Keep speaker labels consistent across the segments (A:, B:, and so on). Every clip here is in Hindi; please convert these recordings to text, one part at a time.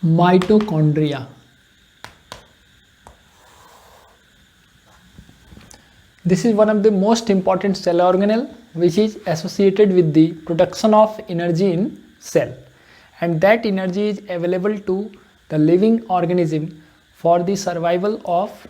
A: Mitochondria. This is one of the most important cell organelle which is associated with the production of energy in cell, and that energy is available to the living organism for the survival of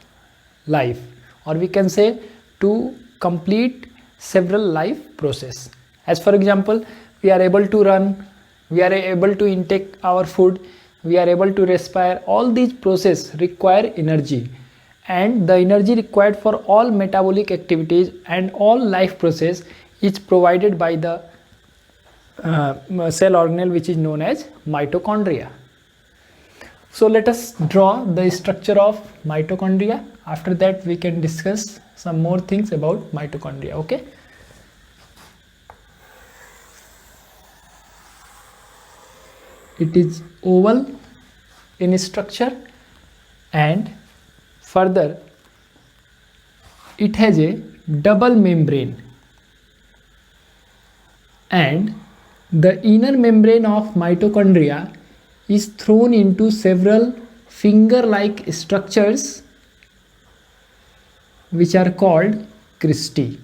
A: life, or we can say to complete several life process. As for example, we are able to run, we are able to intake our food, we are able to respire. All these processes require energy, and the energy required for all metabolic activities and all life process is provided by the cell organelle which is known as mitochondria. So let us draw the structure of mitochondria. After that we can discuss some more things about mitochondria. Okay. It is oval in structure, and further it has a double membrane, and the inner membrane of mitochondria is thrown into several finger-like structures which are called cristae.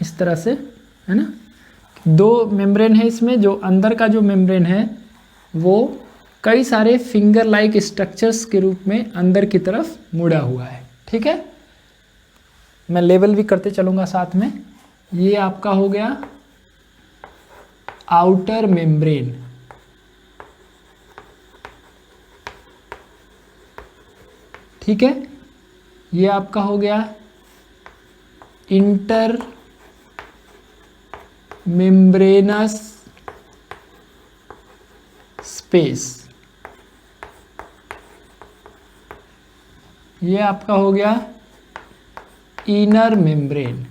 A: इस तरह से है ना, दो मेम्ब्रेन है इसमें। जो अंदर का जो मेम्ब्रेन है वो कई सारे फिंगर लाइक स्ट्रक्चर्स के रूप में अंदर की तरफ मुड़ा हुआ है। ठीक है, मैं लेवल भी करते चलूँगा साथ में। ये आपका हो गया आउटर मेम्ब्रेन, ठीक है। ये आपका हो गया इंटर मेम्ब्रेनस स्पेस, ये आपका हो गया इनर मेम्ब्रेन,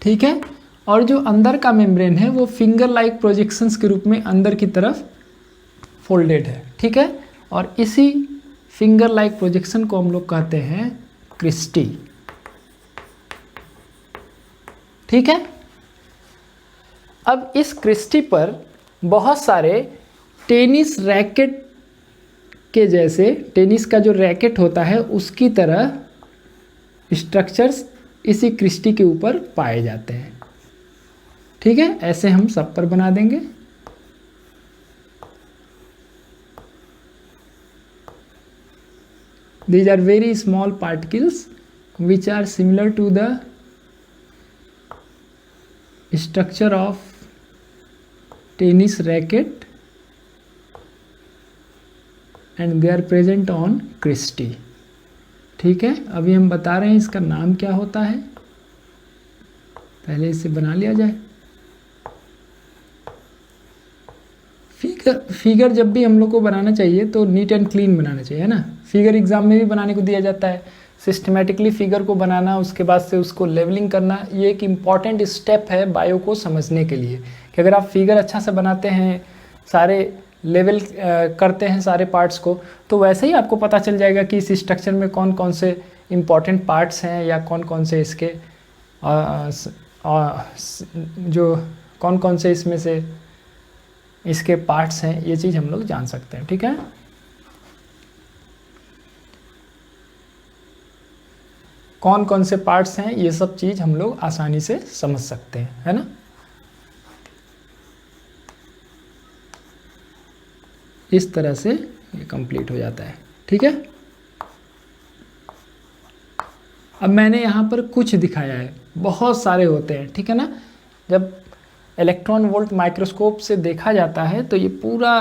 A: ठीक है। और जो अंदर का मेम्ब्रेन है वो फिंगर लाइक प्रोजेक्शंस के रूप में अंदर की तरफ फोल्डेड है, ठीक है। और इसी फिंगर लाइक प्रोजेक्शन को हम लोग कहते हैं क्रिस्टी, ठीक है। अब इस क्रिस्टी पर बहुत सारे टेनिस रैकेट के जैसे, टेनिस का जो रैकेट होता है उसकी तरह स्ट्रक्चर्स इसी क्रिस्टी के ऊपर पाए जाते हैं, ठीक है। ऐसे हम सब पर बना देंगे। These are very small particles which are similar to the structure of tennis racket and they are present on cristae, ठीक है। अभी हम बता रहे हैं इसका नाम क्या होता है, पहले इसे बना लिया जाए। फिगर जब भी हम लोग को बनाना चाहिए तो नीट एंड क्लीन बनाना चाहिए, है ना। फिगर एग्जाम में भी बनाने को दिया जाता है, सिस्टमेटिकली फिगर को बनाना, उसके बाद से उसको लेवलिंग करना। ये एक इम्पॉर्टेंट स्टेप है बायो को समझने के लिए कि अगर आप फिगर अच्छा से बनाते हैं, सारे लेवल करते हैं सारे पार्ट्स को, तो वैसे ही आपको पता चल जाएगा कि इस स्ट्रक्चर में कौन कौन से इम्पॉर्टेंट पार्ट्स हैं या कौन कौन से इसके जो कौन कौन से इसमें से इसके पार्ट्स हैं, ये चीज़ हम लोग जान सकते हैं, ठीक है। कौन कौन से पार्ट्स हैं ये सब चीज़ हम लोग आसानी से समझ सकते हैं, है ना। इस तरह से ये कंप्लीट हो जाता है, ठीक है। अब मैंने यहाँ पर कुछ दिखाया है, बहुत सारे होते हैं, ठीक है ना। जब इलेक्ट्रॉन वोल्ट माइक्रोस्कोप से देखा जाता है तो ये पूरा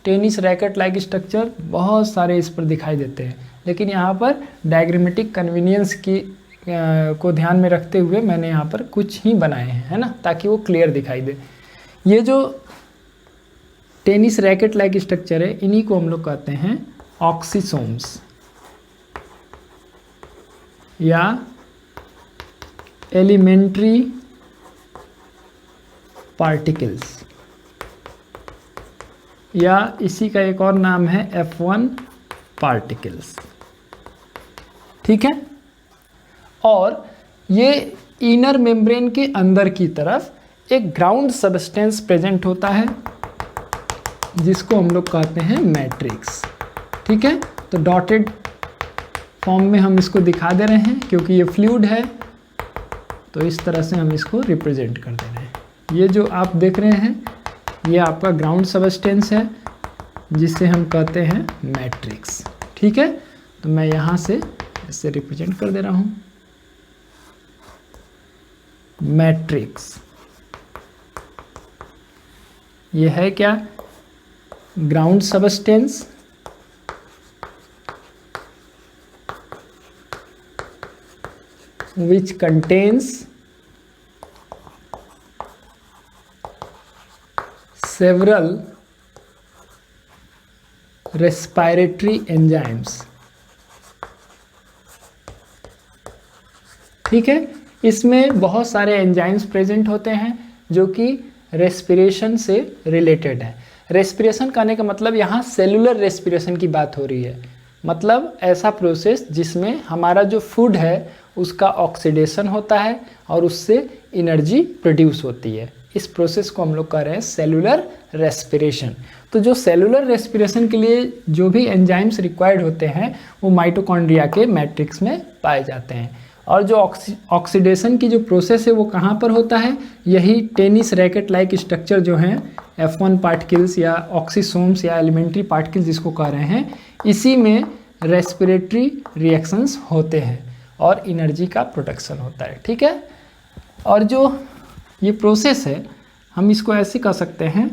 A: टेनिस रैकेट लाइक स्ट्रक्चर बहुत सारे इस पर दिखाई देते हैं, लेकिन यहाँ पर डायग्रामेटिक कन्वीनियंस की को ध्यान में रखते हुए मैंने यहाँ पर कुछ ही बनाए हैं, है ना, ताकि वो क्लियर दिखाई दे। ये जो टेनिस रैकेट लाइक स्ट्रक्चर है इन्हीं को हम लोग कहते हैं ऑक्सीसोम्स या एलिमेंट्री पार्टिकल्स, या इसी का एक और नाम है F1 पार्टिकल्स, ठीक है। और ये इनर मेम्ब्रेन के अंदर की तरफ एक ग्राउंड सब्सटेंस प्रेजेंट होता है जिसको हम लोग कहते हैं मैट्रिक्स। ठीक है, तो डॉटेड फॉर्म में हम इसको दिखा दे रहे हैं क्योंकि ये फ्लूइड है, तो इस तरह से हम इसको रिप्रेजेंट कर दे रहे हैं। ये जो आप देख रहे हैं ये आपका ग्राउंड सब्सटेंस है जिसे हम कहते हैं मैट्रिक्स। ठीक है, तो मैं यहाँ से इसे रिप्रेजेंट कर दे रहा हूँ मैट्रिक्स। ये है क्या? Ground substance which contains several respiratory enzymes। ठीक है, इसमें बहुत सारे एंजाइम्स प्रेजेंट होते हैं जो कि रेस्पिरेशन से रिलेटेड है। रेस्पिरेशन कहने का मतलब यहाँ सेलुलर रेस्पिरेशन की बात हो रही है, मतलब ऐसा प्रोसेस जिसमें हमारा जो फूड है उसका ऑक्सीडेशन होता है और उससे एनर्जी प्रोड्यूस होती है। इस प्रोसेस को हम लोग कह रहे हैं सेलुलर रेस्पिरेशन। तो जो सेलुलर रेस्पिरेशन के लिए जो भी एंजाइम्स रिक्वायर्ड होते हैं वो माइटोकॉन्ड्रिया के मैट्रिक्स में पाए जाते हैं। और जो ऑक्सीडेशन की जो प्रोसेस है वो कहाँ पर होता है? यही टेनिस रैकेट लाइक स्ट्रक्चर जो हैं F1 पार्टिकल्स या ऑक्सीसोम्स या एलिमेंट्री पार्टिकल्स जिसको कह रहे हैं, इसी में रेस्पिरेटरी रिएक्शंस होते हैं और एनर्जी का प्रोडक्शन होता है। ठीक है, और जो ये प्रोसेस है हम इसको ऐसे कह सकते हैं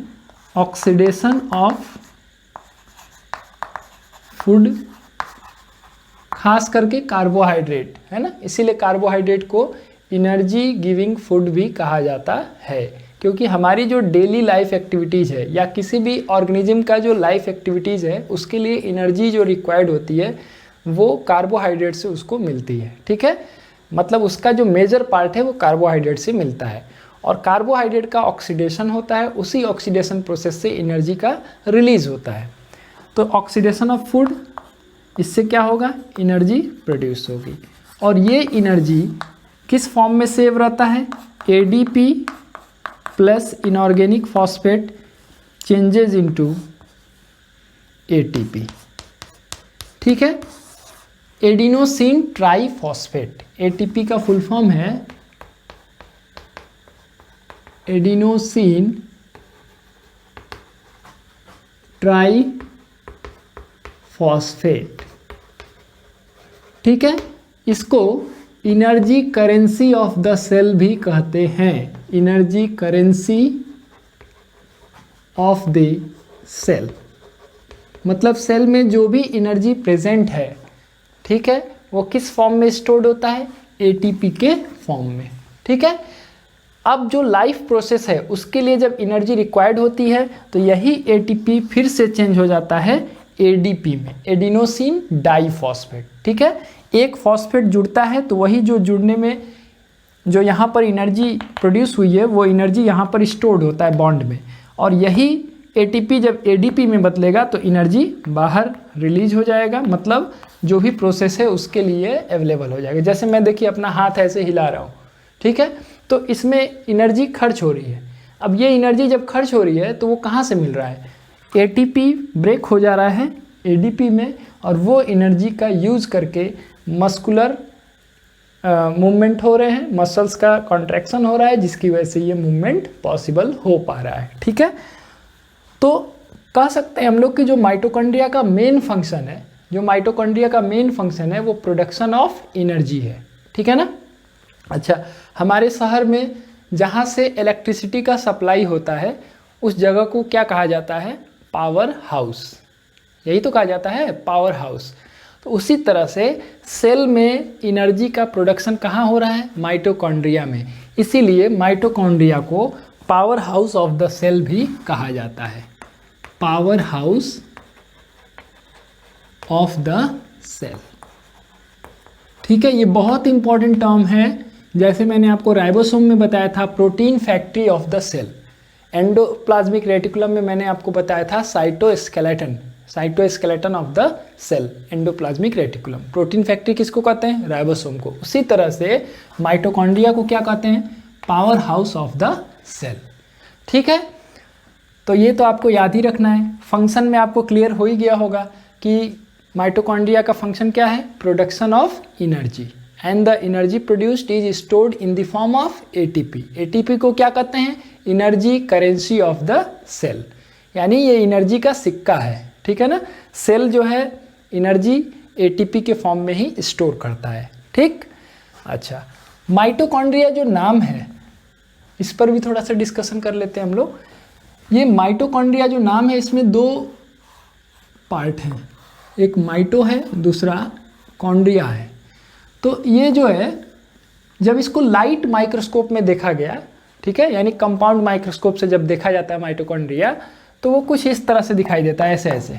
A: ऑक्सीडेशन ऑफ फूड, खास करके कार्बोहाइड्रेट, है ना, इसीलिए कार्बोहाइड्रेट को एनर्जी गिविंग फूड भी कहा जाता है, क्योंकि हमारी जो डेली लाइफ एक्टिविटीज़ है या किसी भी ऑर्गेनिज्म का जो लाइफ एक्टिविटीज़ है उसके लिए एनर्जी जो रिक्वायर्ड होती है वो कार्बोहाइड्रेट से उसको मिलती है। ठीक है, मतलब उसका जो मेजर पार्ट है वो कार्बोहाइड्रेट से मिलता है और कार्बोहाइड्रेट का ऑक्सीडेशन होता है, उसी ऑक्सीडेशन प्रोसेस से एनर्जी का रिलीज होता है। तो ऑक्सीडेशन ऑफ फूड, इससे क्या होगा? एनर्जी प्रोड्यूस होगी और ये एनर्जी किस फॉर्म में सेव रहता है? ADP plus inorganic phosphate changes into ATP। ठीक है, एडिनोसिन ट्राइफॉस्फेट, ATP का फुल फॉर्म है एडिनोसिन ट्राइफॉस्फेट। ठीक है, इसको energy currency of the cell भी कहते हैं, energy currency of the cell. मतलब सेल में जो भी एनर्जी प्रेजेंट है, ठीक है, वो किस फॉर्म में स्टोर्ड होता है? ATP के फॉर्म में। ठीक है, अब जो लाइफ प्रोसेस है उसके लिए जब एनर्जी रिक्वायर्ड होती है तो यही ATP फिर से चेंज हो जाता है ADP में, एडिनोसिन डाइफॉस्फेट। ठीक है, एक फॉस्फेट जुड़ता है तो वही जो जुड़ने में जो यहाँ पर एनर्जी प्रोड्यूस हुई है वो एनर्जी यहाँ पर स्टोर्ड होता है बॉन्ड में, और यही ATP जब ADP में बदलेगा तो एनर्जी बाहर रिलीज हो जाएगा, मतलब जो भी प्रोसेस है उसके लिए अवेलेबल हो जाएगा। जैसे मैं देखिए अपना हाथ ऐसे हिला रहा हूँ, ठीक है, तो इसमें एनर्जी खर्च हो रही है। अब ये एनर्जी जब खर्च हो रही है तो वो कहाँ से मिल रहा है? ATP ब्रेक हो जा रहा है ADP में और वो एनर्जी का यूज़ करके मस्कुलर मूवमेंट हो रहे हैं, मसल्स का कॉन्ट्रैक्शन हो रहा है जिसकी वजह से ये मूवमेंट पॉसिबल हो पा रहा है। ठीक है, तो कह सकते हैं हम लोग कि जो माइटोकॉन्ड्रिया का मेन फंक्शन है, जो माइटोकॉन्ड्रिया का मेन फंक्शन है वो प्रोडक्शन ऑफ एनर्जी है। ठीक है ना। अच्छा, हमारे शहर में जहाँ से इलेक्ट्रिसिटी का सप्लाई होता है उस जगह को क्या कहा जाता है? Power house. यही तो कहा जाता है, पावर हाउस। तो उसी तरह से सेल में एनर्जी का प्रोडक्शन कहाँ हो रहा है? माइटोकॉन्ड्रिया में। इसीलिए माइटोकॉन्ड्रिया को power house of the cell भी कहा जाता है, power house of the cell. ठीक है, ये बहुत इंपॉर्टेंट टर्म है। जैसे मैंने आपको राइबोसोम में बताया था protein factory of the cell, endoplasmic reticulum में मैंने आपको बताया था cytoskeleton, cytoskeleton of the cell, endoplasmic reticulum. Protein factory किसको कहते हैं? राइबोसोम को। उसी तरह से माइटोकॉन्ड्रिया को क्या कहते हैं? Power house of the cell. ठीक है, तो ये तो आपको याद ही रखना है। फंक्शन में आपको क्लियर हो ही गया होगा कि माइटोकॉन्ड्रिया का फंक्शन क्या है? Production of energy, and the energy produced is stored in the form of ATP. ATP को क्या कहते हैं? Energy currency of the cell, यानी ये एनर्जी का सिक्का है। ठीक है ना, सेल जो है एनर्जी एटीपी के फॉर्म में ही स्टोर करता है। ठीक, अच्छा, माइटोकॉन्ड्रिया जो नाम है इस पर भी थोड़ा सा डिस्कशन कर लेते हैं हम लोग। ये माइटोकॉन्ड्रिया जो नाम है इसमें दो पार्ट हैं, एक माइटो है, दूसरा कॉन्ड्रिया है। तो ये जो है जब इसको लाइट माइक्रोस्कोप में देखा गया, ठीक है, यानी कंपाउंड माइक्रोस्कोप से जब देखा जाता है माइटोकॉन्ड्रिया, तो वो कुछ इस तरह से दिखाई देता है, ऐसे ऐसे।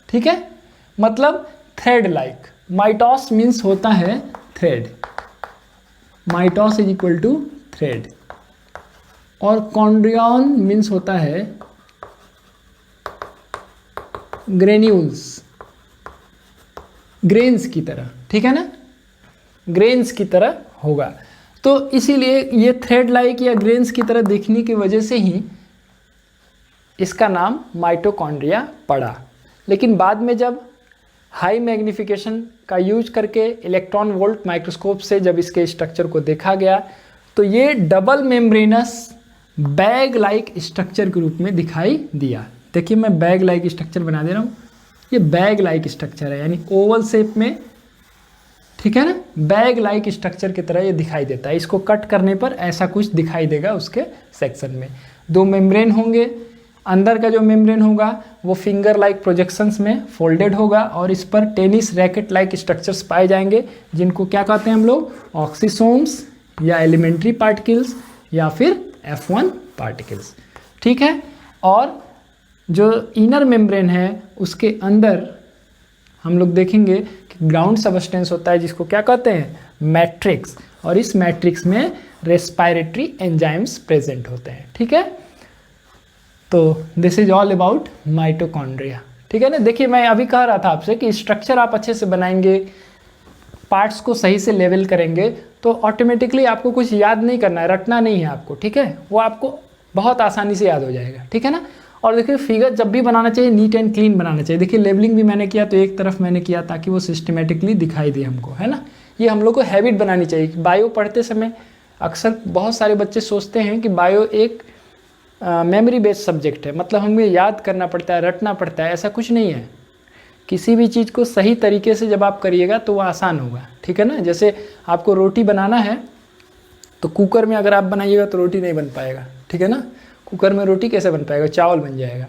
A: ठीक है, मतलब थ्रेड लाइक। माइटोस मीन्स होता है thread, mitos is equal to thread, और कॉन्ड्रियन मीन्स होता है ग्रेन्यूल्स, ग्रेन्स की तरह। ठीक है ना, ग्रेन्स की तरह होगा। तो इसीलिए ये थ्रेड लाइक या ग्रेन्स की तरह दिखने की वजह से ही इसका नाम माइटोकॉन्ड्रिया पड़ा। लेकिन बाद में जब हाई मैग्नीफिकेशन का यूज करके इलेक्ट्रॉन वोल्ट माइक्रोस्कोप से जब इसके स्ट्रक्चर को देखा गया, तो ये double membranous bag like structure के रूप में दिखाई दिया। देखिए मैं बैग लाइक स्ट्रक्चर बना दे रहा हूँ, ये बैग लाइक स्ट्रक्चर है, यानी ओवल शेप में। ठीक है ना, बैग लाइक स्ट्रक्चर की तरह ये दिखाई देता है। इसको कट करने पर ऐसा कुछ दिखाई देगा उसके सेक्शन में। दो मेम्ब्रेन होंगे, अंदर का जो मेम्ब्रेन होगा वो फिंगर लाइक प्रोजेक्शंस में फोल्डेड होगा, और इस पर टेनिस रैकेट लाइक स्ट्रक्चर्स पाए जाएंगे, जिनको क्या कहते हैं हम लोग? ऑक्सीसोम्स या एलिमेंट्री पार्टिकल्स या फिर F1 पार्टिकल्स। ठीक है, और जो इनर मेम्ब्रेन है उसके अंदर हम लोग देखेंगे कि ग्राउंड सबस्टेंस होता है, जिसको क्या कहते हैं? मैट्रिक्स, और इस मैट्रिक्स में रेस्पिरेटरी एंजाइम्स प्रेजेंट होते हैं। ठीक है, तो this is all about mitochondria. ठीक है ना, देखिए मैं अभी कह रहा था आपसे कि स्ट्रक्चर आप अच्छे से बनाएंगे, पार्ट्स को सही से लेवल करेंगे, तो ऑटोमेटिकली आपको कुछ याद नहीं करना है, रटना नहीं है आपको। ठीक है, वो आपको बहुत आसानी से याद हो जाएगा। ठीक है ना, और देखिए फिगर जब भी बनाना चाहिए नीट एंड क्लीन बनाना चाहिए। देखिए लेवलिंग भी मैंने किया तो एक तरफ मैंने किया ताकि वो सिस्टमेटिकली दिखाई दे हमको, है ना। ये हम लोग को हैबिट बनानी चाहिए। बायो पढ़ते समय अक्सर बहुत सारे बच्चे सोचते हैं कि बायो एक मेमोरी बेस्ड सब्जेक्ट है, मतलब हमें याद करना पड़ता है, रटना पड़ता है। ऐसा कुछ नहीं है। किसी भी चीज़ को सही तरीके से जब आप करिएगा तो वो आसान होगा। ठीक है ना, जैसे आपको रोटी बनाना है तो कुकर में अगर आप बनाइएगा तो रोटी नहीं बन पाएगा। ठीक है ना, कुकर में रोटी कैसे बन पाएगा? चावल बन जाएगा।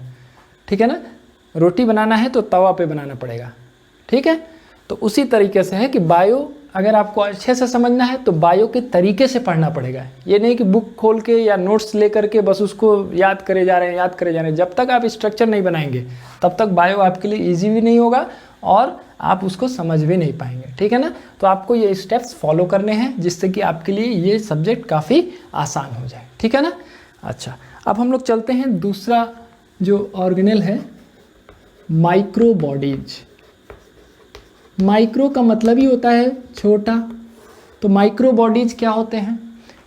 A: ठीक है ना, रोटी बनाना है तो तवा पे बनाना पड़ेगा। ठीक है, तो उसी तरीके से है कि बायो अगर आपको अच्छे से समझना है तो बायो के तरीके से पढ़ना पड़ेगा। ये नहीं कि बुक खोल के या नोट्स ले करके बस उसको याद करे जा रहे हैं, याद करे जा रहे हैं। जब तक आप स्ट्रक्चर नहीं बनाएंगे तब तक बायो आपके लिए ईजी भी नहीं होगा और आप उसको समझ भी नहीं पाएंगे। ठीक है ना, तो आपको ये स्टेप्स फॉलो करने हैं जिससे कि आपके लिए ये सब्जेक्ट काफ़ी आसान हो जाए। ठीक है ना, अच्छा अब हम लोग चलते हैं दूसरा जो ऑर्गेनेल है, माइक्रो बॉडीज। माइक्रो का मतलब ही होता है छोटा, तो माइक्रो बॉडीज क्या होते हैं?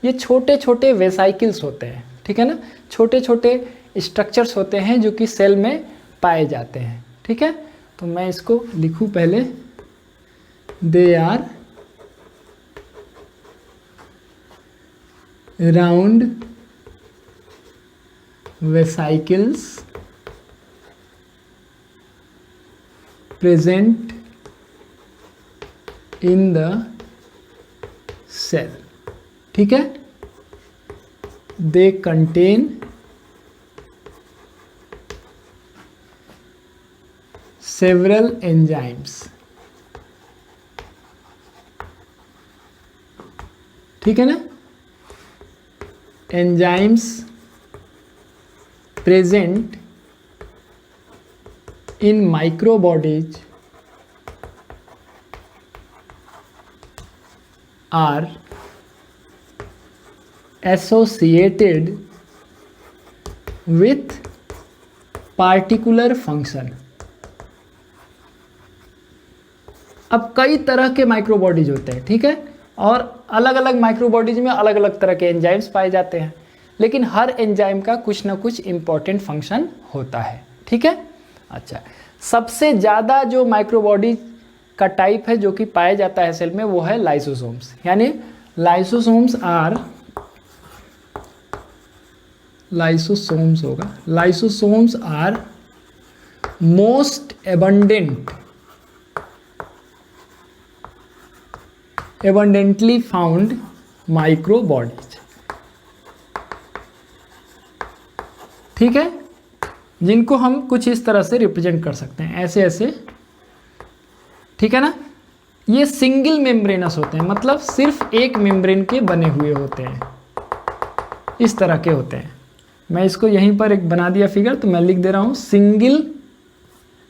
A: ये छोटे छोटे वेसाइकल्स होते हैं। ठीक है ना, छोटे छोटे स्ट्रक्चर्स होते हैं जो कि सेल में पाए जाते हैं। ठीक है, तो मैं इसको लिखूं पहले, they are round vesicles present in the cell. ठीक है, they contain several enzymes. ठीक है ना, enzymes present in microbodies are associated with particular function. अब कई तरह के माइक्रोबॉडीज होते हैं, ठीक है, और अलग अलग माइक्रोबॉडीज में अलग अलग तरह के एंजाइम्स पाए जाते हैं, लेकिन हर एंजाइम का कुछ ना कुछ इम्पॉर्टेंट फंक्शन होता है, ठीक है। अच्छा, सबसे ज़्यादा जो माइक्रोबॉडीज का टाइप है जो कि पाया जाता है सेल में वो है लाइसोसोम्स, यानी lysosomes are most abundantly found microbodies, ठीक है, जिनको हम कुछ इस तरह से रिप्रेजेंट कर सकते हैं, ऐसे ऐसे, ठीक है ना। ये सिंगल मेम्ब्रेनस होते हैं, मतलब सिर्फ एक मेम्ब्रेन के बने हुए होते हैं, इस तरह के होते हैं। मैं इसको यहीं पर एक बना दिया फिगर, तो मैं लिख दे रहा हूँ single,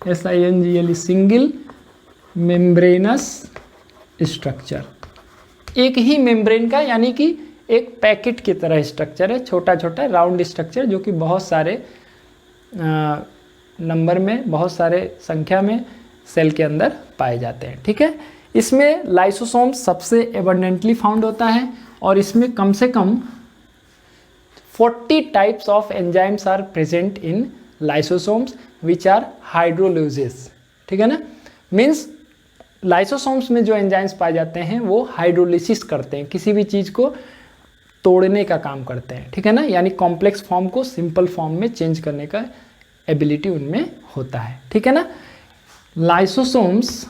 A: SINGL, single membranous structure, एक ही मेम्ब्रेन का, यानी कि एक पैकेट की तरह स्ट्रक्चर है, छोटा छोटा राउंड स्ट्रक्चर, जो कि बहुत सारे नंबर में, बहुत सारे संख्या में सेल के अंदर पाए जाते हैं, ठीक है। इसमें लाइसोसोम सबसे एबंडेंटली फाउंड होता है, और इसमें कम से कम 40 types of enzymes are present in lysosomes which are hydrolysis, ठीक है ना। मीन्स लाइसोसोम्स में जो एंजाइम्स पाए जाते हैं वो हाइड्रोलिसिस करते हैं, किसी भी चीज़ को तोड़ने का काम करते हैं, ठीक है ना, यानी कॉम्प्लेक्स फॉर्म को सिंपल फॉर्म में चेंज करने का एबिलिटी उनमें होता है, ठीक है ना। Lysosomes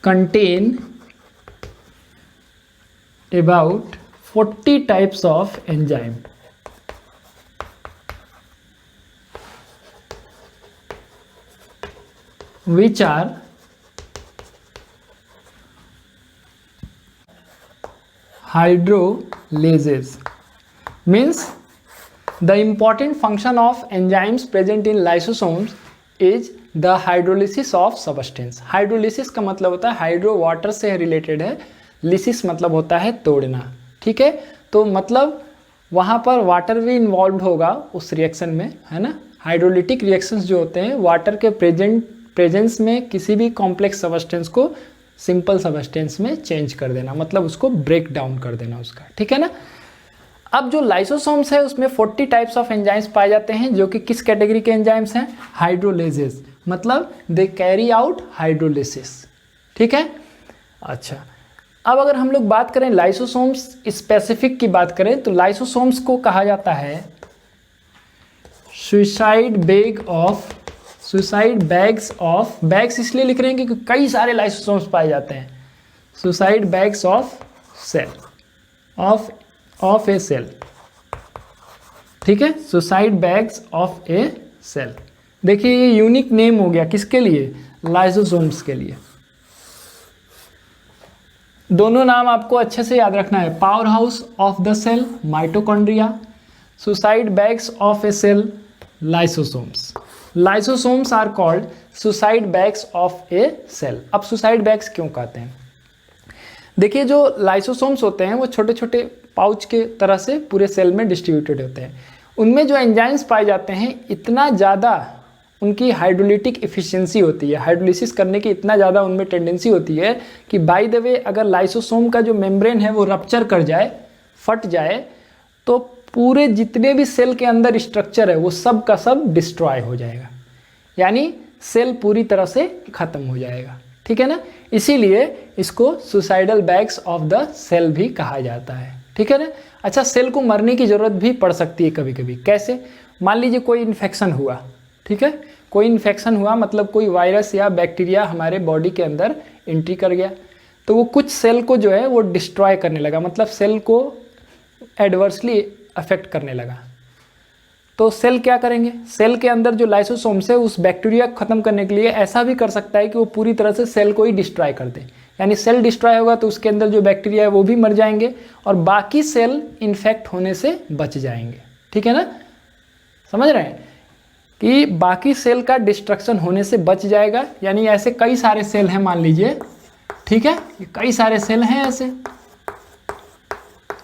A: contain about 40 types of enzyme, which are hydrolases. Means the important function of enzymes present in lysosomes is the hydrolysis of substance. Hydrolysis का मतलब होता है, हाइड्रो वाटर से रिलेटेड है, लिसिस मतलब होता है तोड़ना, ठीक है। तो मतलब वहाँ पर वाटर भी इन्वॉल्व होगा उस रिएक्शन में, है ना। हाइड्रोलिटिक रिएक्शंस जो होते हैं वाटर के प्रेजेंस में किसी भी कॉम्प्लेक्स सबस्टेंस को सिंपल सबस्टेंस में चेंज कर देना, मतलब उसको ब्रेक डाउन कर देना उसका, ठीक है ना। अब जो लाइसोसोम्स है उसमें 40 टाइप्स ऑफ एंजाइम्स पाए जाते हैं, जो कि किस कैटेगरी के एंजाइम्स हैं, हाइड्रोलेजेस, मतलब दे कैरी आउट हाइड्रोलिसिस, ठीक है। अच्छा, अब अगर हम लोग बात करें लाइसोसोम्स स्पेसिफिक की बात करें, तो लाइसोसोम्स को कहा जाता है सुसाइड बैग्स ऑफ, बैग्स इसलिए लिख रहे हैं क्योंकि कई सारे लाइसोसोम्स पाए जाते हैं, suicide bags of cell of a cell, ठीक है, suicide bags of a cell. देखिए ये यूनिक नेम हो गया किसके लिए, लाइसोसोम्स के लिए। दोनों नाम आपको अच्छे से याद रखना है, power house of the cell mitochondria, suicide bags of a cell lysosomes. Lysosomes are called suicide bags of a cell. अब सुसाइड बैग्स क्यों कहते हैं, देखिए जो लाइसोसोम्स होते हैं वो छोटे छोटे पाउच के तरह से पूरे सेल में डिस्ट्रीब्यूटेड होते हैं। उनमें जो एंजाइम्स पाए जाते हैं इतना ज़्यादा उनकी हाइड्रोलिटिक इफिशिएंसी होती है, हाइड्रोलिसिस करने की इतना ज़्यादा उनमें टेंडेंसी होती है कि बाय द वे अगर लाइसोसोम का जो मेम्ब्रेन है वो रप्चर कर जाए, फट जाए, तो पूरे जितने भी सेल के अंदर स्ट्रक्चर है वो सब का सब डिस्ट्रॉय हो जाएगा, यानी सेल पूरी तरह से ख़त्म हो जाएगा, ठीक है ना। इसीलिए इसको suicidal bags of the cell भी कहा जाता है, ठीक है ना। अच्छा, सेल को मरने की ज़रूरत भी पड़ सकती है कभी कभी। कैसे, मान लीजिए कोई इन्फेक्शन हुआ, ठीक है, कोई इन्फेक्शन हुआ मतलब कोई वायरस या बैक्टीरिया हमारे बॉडी के अंदर एंट्री कर गया, तो वो कुछ सेल को जो है वो डिस्ट्रॉय करने लगा, मतलब सेल को एडवर्सली अफेक्ट करने लगा। तो सेल क्या करेंगे, सेल के अंदर जो लाइसोसोम्स है उस बैक्टीरिया को ख़त्म करने के लिए ऐसा भी कर सकता है कि वो पूरी तरह से सेल को ही डिस्ट्रॉय कर दे, यानी सेल डिस्ट्रॉय होगा तो उसके अंदर जो बैक्टीरिया है वो भी मर जाएंगे और बाकी सेल इन्फेक्ट होने से बच जाएंगे, ठीक है ना। समझ रहे हैं कि बाकी सेल का डिस्ट्रक्शन होने से बच जाएगा, यानी ऐसे कई सारे सेल हैं मान लीजिए, ठीक है, ये कई सारे सेल हैं ऐसे,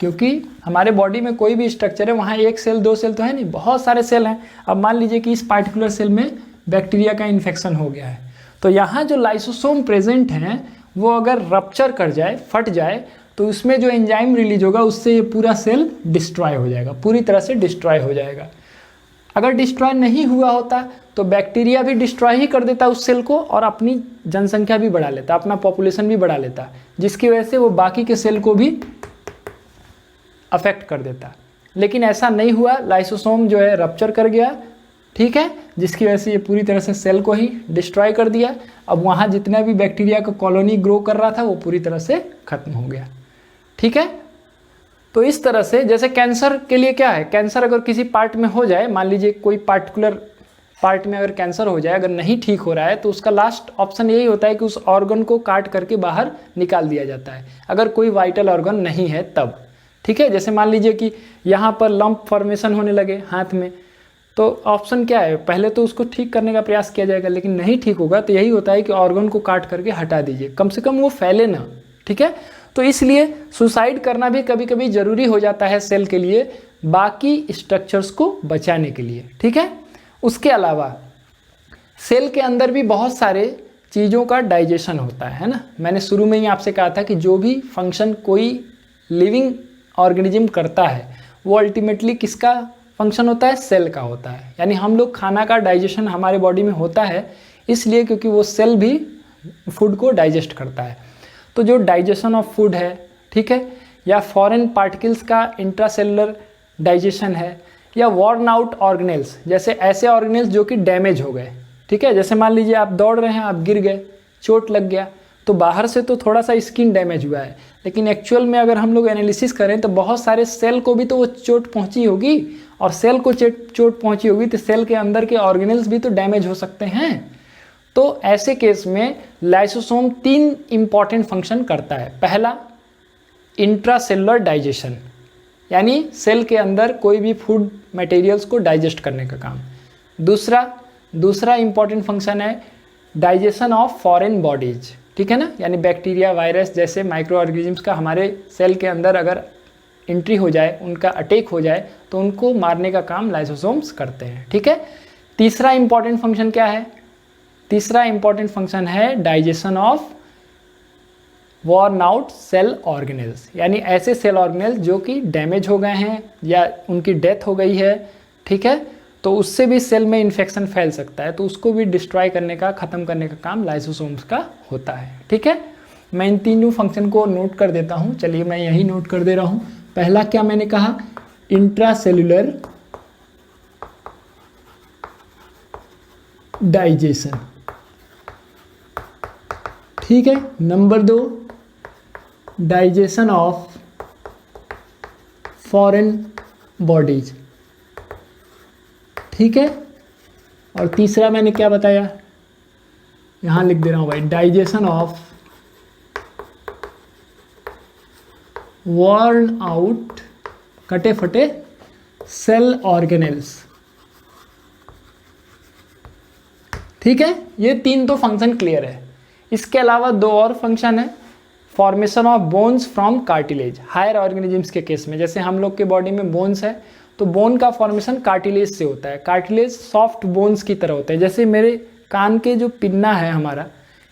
A: क्योंकि हमारे बॉडी में कोई भी स्ट्रक्चर है वहाँ एक सेल दो सेल तो है नहीं, बहुत सारे सेल हैं। अब मान लीजिए कि इस पार्टिकुलर सेल में बैक्टीरिया का इन्फेक्शन हो गया है। तो यहाँ जो लाइसोसोम प्रेजेंट हैं वो अगर रप्चर कर जाए, फट जाए, तो उसमें जो एंजाइम रिलीज होगा उससे ये पूरा सेल डिस्ट्रॉय हो जाएगा, पूरी तरह से डिस्ट्रॉय हो जाएगा। अगर डिस्ट्रॉय नहीं हुआ होता तो बैक्टीरिया भी डिस्ट्रॉय ही कर देता उस सेल को और अपनी जनसंख्या भी बढ़ा लेता, अपना पॉपुलेशन भी बढ़ा लेता, जिसकी वजह से वो बाकी के सेल को भी अफेक्ट कर देता। लेकिन ऐसा नहीं हुआ, लाइसोसोम जो है रप्चर कर गया, ठीक है, जिसकी वजह से ये पूरी तरह से सेल को ही डिस्ट्रॉय कर दिया। अब वहाँ जितना भी बैक्टीरिया का कॉलोनी ग्रो कर रहा था वो पूरी तरह से खत्म हो गया, ठीक है। तो इस तरह से जैसे कैंसर के लिए क्या है, कैंसर अगर किसी पार्ट में हो जाए, मान लीजिए कोई पार्टिकुलर पार्ट में अगर कैंसर हो जाए, अगर नहीं ठीक हो रहा है तो उसका लास्ट ऑप्शन यही होता है कि उस ऑर्गन को काट करके बाहर निकाल दिया जाता है, अगर कोई वाइटल ऑर्गन नहीं है तब, ठीक है। जैसे मान लीजिए कि यहाँ पर लंप फॉर्मेशन होने लगे हाथ में, तो ऑप्शन क्या है, पहले तो उसको ठीक करने का प्रयास किया जाएगा, लेकिन नहीं ठीक होगा तो यही होता है कि ऑर्गन को काट करके हटा दीजिए, कम से कम वो फैले ना, ठीक है। तो इसलिए सुसाइड करना भी कभी कभी ज़रूरी हो जाता है सेल के लिए, बाकी स्ट्रक्चर्स को बचाने के लिए, ठीक है। उसके अलावा सेल के अंदर भी बहुत सारे चीज़ों का डाइजेशन होता है ना। मैंने शुरू में ही आपसे कहा था कि जो भी फंक्शन कोई लिविंग ऑर्गेनिज्म करता है वो अल्टीमेटली किसका फंक्शन होता है, सेल का होता है। यानी हम लोग खाना का डाइजेशन हमारे बॉडी में होता है इसलिए क्योंकि वो सेल भी फूड को डाइजेस्ट करता है। तो जो डाइजेशन ऑफ फूड है, ठीक है, या फॉरेन पार्टिकल्स का इंट्रासेलुलर डाइजेशन है, या वॉर्न आउट ऑर्गेनेल्स, जैसे ऐसे ऑर्गेनेल्स जो कि डैमेज हो गए, ठीक है। जैसे मान लीजिए आप दौड़ रहे हैं, आप गिर गए, चोट लग गया, तो बाहर से तो थोड़ा सा स्किन डैमेज हुआ है, लेकिन एक्चुअल में अगर हम लोग एनालिसिस करें तो बहुत सारे सेल को भी तो वो चोट पहुंची होगी, और सेल को चोट पहुंची होगी तो सेल के अंदर के ऑर्गेनेल्स भी तो डैमेज हो सकते हैं। तो ऐसे केस में लाइसोसोम 3 इंपॉर्टेंट फंक्शन करता है। पहला, इंट्रासेलुलर डाइजेशन, यानी सेल के अंदर कोई भी फूड मटेरियल्स को डाइजेस्ट करने का काम। दूसरा इंपॉर्टेंट फंक्शन है डाइजेशन ऑफ फॉरेन बॉडीज, ठीक है ना, यानी बैक्टीरिया, वायरस जैसे माइक्रो ऑर्गेनिजम्स का हमारे सेल के अंदर अगर एंट्री हो जाए, उनका अटैक हो जाए तो उनको मारने का काम लाइसोसोम्स करते हैं, ठीक है। तीसरा इंपॉर्टेंट फंक्शन क्या है, तीसरा इंपॉर्टेंट फंक्शन है digestion of worn out cell organelles, यानी ऐसे सेल ऑर्गेनेल्स जो कि डैमेज हो गए हैं या उनकी डेथ हो गई है, ठीक है, तो उससे भी सेल में इन्फेक्शन फैल सकता है, तो उसको भी डिस्ट्रॉय करने का, ख़त्म करने का काम लाइसोसोम्स का होता है, ठीक है। मैं इन तीनों फंक्शन को नोट कर देता हूँ, चलिए मैं यही नोट कर दे रहा हूँ। पहला क्या मैंने कहा, इंट्रासेलुलर डाइजेशन, ठीक है। Number 2, digestion of foreign bodies, ठीक है। और तीसरा मैंने क्या बताया, यहां लिख दे रहा हूं भाई, डाइजेशन ऑफ वॉर्न आउट कटे फटे सेल ऑर्गेनेल्स, ठीक है। ये 3 तो फंक्शन क्लियर है। इसके अलावा 2 और फंक्शन है, formation of bones from cartilage, higher organisms के केस में, जैसे हम लोग के बॉडी में बोन्स है तो बोन का फॉर्मेशन कार्टिलेज से होता है। कार्टिलेज सॉफ्ट बोन्स की तरह होते हैं, जैसे मेरे कान के जो पिन्ना है हमारा,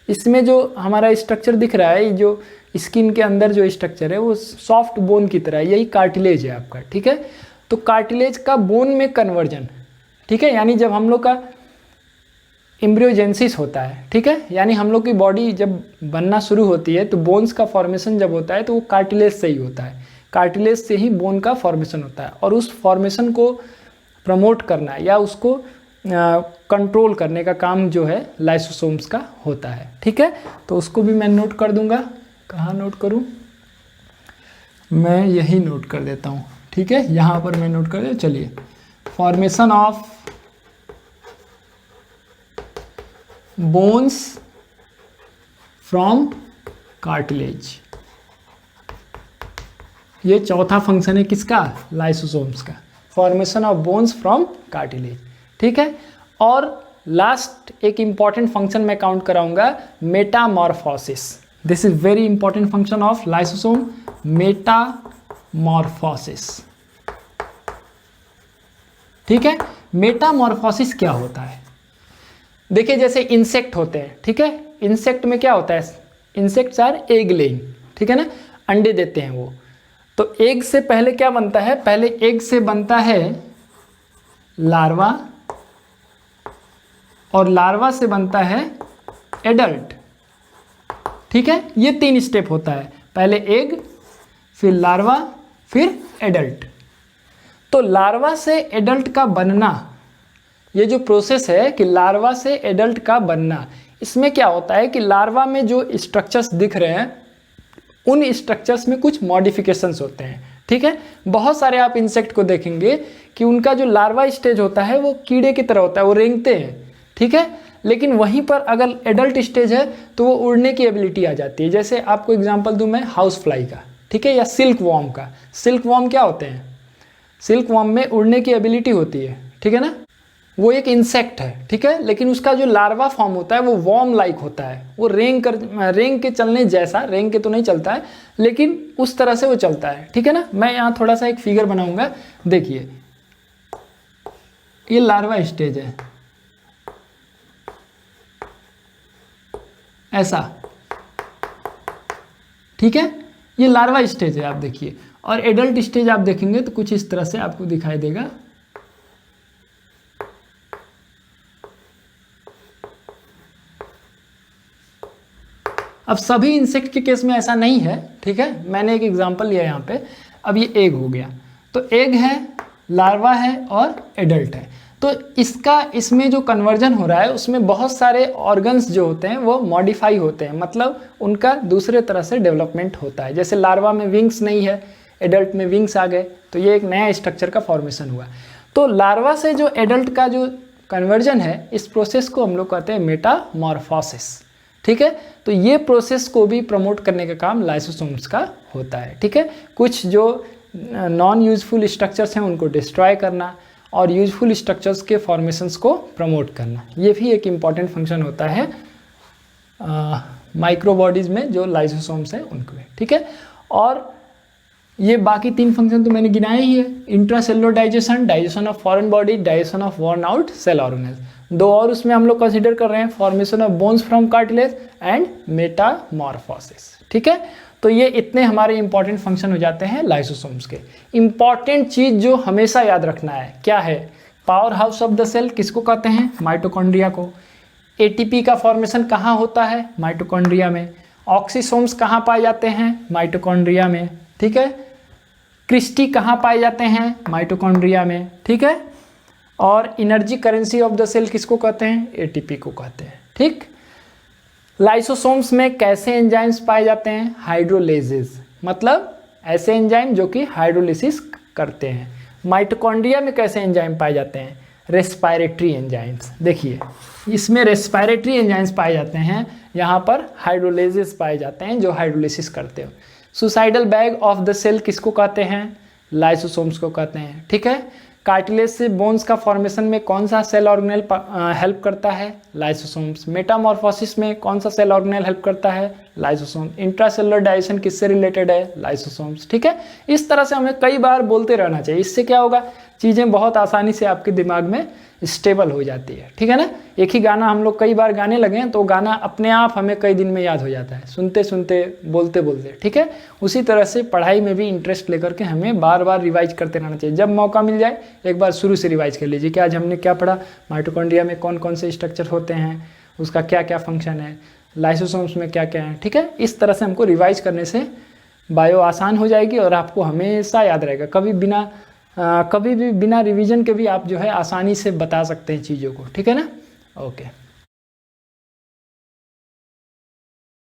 A: इसमें जो हमारा स्ट्रक्चर दिख रहा है, जो स्किन के अंदर जो स्ट्रक्चर है वो सॉफ्ट बोन की तरह है, यही कार्टिलेज है आपका, ठीक है। तो कार्टिलेज का बोन में कन्वर्जन, ठीक है, यानी जब हम लोग का एम्ब्रियोजेंसिस होता है, ठीक है, यानी हम लोग की बॉडी जब बनना शुरू होती है तो बोन्स का फॉर्मेशन जब होता है तो वो कार्टिलेज से ही होता है, कार्टिलेज से ही बोन का फॉर्मेशन होता है, और उस फॉर्मेशन को प्रमोट करना या उसको कंट्रोल करने का काम जो है लाइसोसोम्स का होता है, ठीक है। तो उसको भी मैं नोट कर दूंगा, कहाँ नोट करूँ, मैं यही नोट कर देता हूँ, ठीक है, यहाँ पर मैं नोट कर दे। चलिए, formation of bones from cartilage, ये चौथा फंक्शन है किसका, लाइसोसोम्स का, formation of bones from cartilage, ठीक है। और लास्ट एक इंपॉर्टेंट फंक्शन मैं काउंट कराऊंगा, Metamorphosis. This is very important function of lysosome, Metamorphosis, ठीक है। मेटामॉर्फोसिस क्या होता है, देखिए जैसे इंसेक्ट होते हैं, ठीक है, इंसेक्ट में क्या होता है, इंसेक्ट्स आर एग लेइंग, ठीक है ना, अंडे देते हैं वो। तो एग से पहले क्या बनता है, पहले एग से बनता है लार्वा, और लार्वा से बनता है एडल्ट, ठीक है। ये 3 स्टेप होता है, पहले एग, फिर लार्वा, फिर एडल्ट। तो लार्वा से एडल्ट का बनना, ये जो प्रोसेस है कि लार्वा से एडल्ट का बनना, इसमें क्या होता है कि लार्वा में जो स्ट्रक्चर्स दिख रहे हैं उन स्ट्रक्चर्स में कुछ मॉडिफिकेशंस होते हैं, ठीक है। बहुत सारे आप इंसेक्ट को देखेंगे कि उनका जो लार्वा स्टेज होता है वो कीड़े की तरह होता है, वो रेंगते हैं, ठीक है। लेकिन वहीं पर अगर एडल्ट स्टेज है तो वो उड़ने की एबिलिटी आ जाती है। जैसे आपको एग्जांपल दूं मैं हाउस फ्लाई का, ठीक है, या सिल्क वॉर्म का। सिल्क वॉर्म क्या होते हैं, सिल्क वॉर्म में उड़ने की एबिलिटी होती है, ठीक है ना, वो एक इंसेक्ट है, ठीक है, लेकिन उसका जो लार्वा फॉर्म होता है वो वॉर्म लाइक होता है, वो रेंग के चलने जैसा, रेंग के तो नहीं चलता है लेकिन उस तरह से वो चलता है, ठीक है ना। मैं यहाँ थोड़ा सा एक फिगर बनाऊंगा, देखिए ये लार्वा स्टेज है, ऐसा, ठीक है, ये लार्वा स्टेज है आप देखिए। और एडल्ट स्टेज आप देखेंगे तो कुछ इस तरह से आपको दिखाई देगा। अब सभी इंसेक्ट के केस में ऐसा नहीं है, ठीक है, मैंने एक एग्जांपल लिया यहाँ पे। अब ये एग हो गया, तो एग है, लार्वा है और एडल्ट है। तो इसमें जो कन्वर्जन हो रहा है उसमें बहुत सारे ऑर्गन्स जो होते हैं वो मॉडिफाई होते हैं, मतलब उनका दूसरे तरह से डेवलपमेंट होता है। जैसे लार्वा में विंग्स नहीं है, एडल्ट में विंग्स आ गए, तो ये एक नया स्ट्रक्चर का फॉर्मेशन हुआ। तो लार्वा से जो एडल्ट का जो कन्वर्जन है, इस प्रोसेस को हम लोग कहते हैं मेटामॉर्फोसिस, ठीक है। तो ये प्रोसेस को भी प्रमोट करने का काम लाइसोसोम्स का होता है, ठीक है। कुछ जो नॉन यूजफुल स्ट्रक्चर्स हैं उनको डिस्ट्रॉय करना और यूजफुल स्ट्रक्चर्स के फॉर्मेशंस को प्रमोट करना, ये भी एक इम्पॉर्टेंट फंक्शन होता है माइक्रोबॉडीज में जो लाइसोसोम्स हैं उनको, ठीक है। और ये बाकी 3 फंक्शन तो मैंने गिनाए ही है, intracellular digestion, digestion of foreign body, digestion of worn out cell organelles. 2 और उसमें हम लोग कंसीडर कर रहे हैं, formation of bones from cartilage and metamorphosis, ठीक है। तो ये इतने हमारे इंपॉर्टेंट फंक्शन हो जाते हैं लाइसोसोम्स के। इंपॉर्टेंट चीज जो हमेशा याद रखना है क्या है, power house of the cell किसको कहते हैं, माइटोकॉन्ड्रिया को। एटीपी का फॉर्मेशन कहाँ होता है, माइटोकॉन्ड्रिया में। ऑक्सीसोम्स कहाँ पाए जाते हैं, माइटोकॉन्ड्रिया में, ठीक है। क्रिस्टी कहाँ पाए जाते हैं, माइटोकॉन्ड्रिया में, ठीक है। और energy currency of the cell किसको कहते हैं, एटीपी को कहते हैं, ठीक। लाइसोसोम्स में कैसे एंजाइम्स पाए जाते हैं, हाइड्रोलेजेस, मतलब ऐसे एंजाइम जो कि हाइड्रोलिसिस करते हैं। माइटोकॉन्ड्रिया में कैसे एंजाइम पाए जाते हैं, रेस्पिरेटरी एंजाइम्स। देखिए इसमें रेस्पिरेटरी एंजाइम्स पाए जाते हैं, यहाँ पर हाइड्रोलेजेस पाए जाते हैं जो हाइड्रोलिसिस करते हैं। Suicidal bag of the cell किसको कहते हैं, लाइसोसोम्स को कहते हैं, ठीक है। कार्टिलेज से बोन्स का फॉर्मेशन में कौन सा सेल ऑर्गेनेल हेल्प करता है, लाइसोसोम्स। मेटामॉर्फोसिस में कौन सा सेल ऑर्गेनेल हेल्प करता है, लाइसोसोम। इंट्रासेलुलर डाइजेशन किससे रिलेटेड है, लाइसोसोम्स, ठीक है। इस तरह से हमें कई बार बोलते रहना चाहिए, इससे क्या होगा, चीज़ें बहुत आसानी से आपके दिमाग में स्टेबल हो जाती है, ठीक है ना। एक ही गाना हम लोग कई बार गाने लगे तो गाना अपने आप हमें कई दिन में याद हो जाता है, सुनते सुनते बोलते बोलते, ठीक है। उसी तरह से पढ़ाई में भी इंटरेस्ट लेकर के हमें बार बार रिवाइज करते रहना चाहिए। जब मौका मिल जाए एक बार शुरू से रिवाइज कर लीजिए कि आज हमने क्या पढ़ा, माइटोकॉन्ड्रिया में कौन कौन से स्ट्रक्चर होते हैं, उसका क्या क्या फंक्शन है, लाइसोसोम्स में क्या क्या है, ठीक है। इस तरह से हमको रिवाइज करने से बायो आसान हो जाएगी और आपको हमेशा याद रहेगा। कभी भी बिना रिवीजन के भी आप जो है आसानी से बता सकते हैं चीज़ों को, ठीक है ना। ओके।